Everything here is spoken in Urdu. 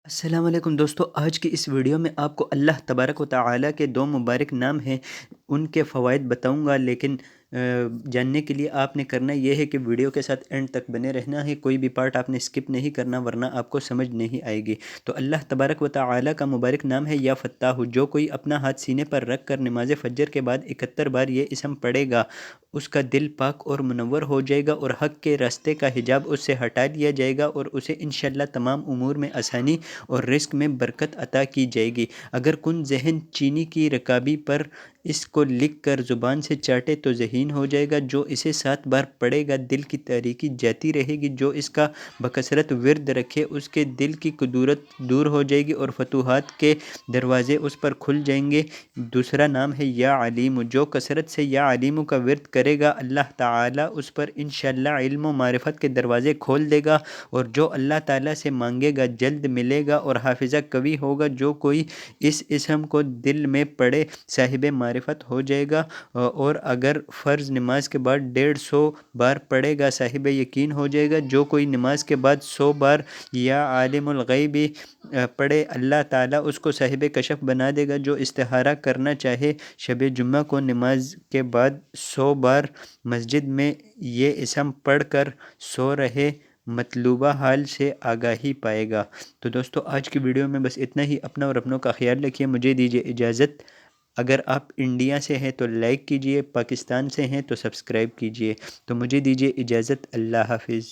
السلام علیکم دوستو، آج کی اس ویڈیو میں آپ کو اللہ تبارک و تعالی کے دو مبارک نام ہیں، ان کے فوائد بتاؤں گا، لیکن جاننے کے لیے آپ نے کرنا یہ ہے کہ ویڈیو کے ساتھ اینڈ تک بنے رہنا ہے، کوئی بھی پارٹ آپ نے سکپ نہیں کرنا ورنہ آپ کو سمجھ نہیں آئے گی۔ تو اللہ تبارک و تعالی کا مبارک نام ہے یا فتاح۔ جو کوئی اپنا ہاتھ سینے پر رکھ کر نماز فجر کے بعد 71 بار یہ اسم پڑھے گا، اس کا دل پاک اور منور ہو جائے گا اور حق کے راستے کا حجاب اس سے ہٹا دیا جائے گا اور اسے انشاءاللہ تمام امور میں آسانی اور رزق میں برکت عطا کی جائے گی۔ اگر کن ذہن چینی کی رکابی پر اس کو لکھ کر زبان سے چاٹے تو ذہین ہو جائے گا۔ جو اسے 7 بار پڑھے گا دل کی تاریکی جاتی رہے گی۔ جو اس کا بکثرت ورد رکھے اس کے دل کی کدورت دور ہو جائے گی اور فتوحات کے دروازے اس پر کھل جائیں گے۔ دوسرا نام ہے یا علیم۔ جو کثرت سے یا علیم کا ورد کرے گا اللہ تعالیٰ اس پر انشاءاللہ علم و معرفت کے دروازے کھول دے گا اور جو اللہ تعالیٰ سے مانگے گا جلد ملے گا اور حافظہ قوی ہوگا۔ جو کوئی اس اسم کو دل میں پڑھے صاحب معرفت ہو جائے گا، اور اگر فرض نماز کے بعد 150 بار پڑھے گا صاحب یقین ہو جائے گا۔ جو کوئی نماز کے بعد 100 بار یا عالم الغیب پڑھے اللہ تعالیٰ اس کو صاحب کشف بنا دے گا۔ جو استخارہ کرنا چاہے شب جمعہ کو نماز کے بعد 100 بار مسجد میں یہ اسم پڑھ کر سو رہے مطلوبہ حال سے آگاہی پائے گا۔ تو دوستو آج کی ویڈیو میں بس اتنا ہی۔ اپنا اور اپنوں کا خیال رکھیے، مجھے دیجیے اجازت۔ اگر آپ انڈیا سے ہیں تو لائک کیجیے، پاکستان سے ہیں تو سبسکرائب کیجیے۔ تو مجھے دیجیے اجازت، اللہ حافظ۔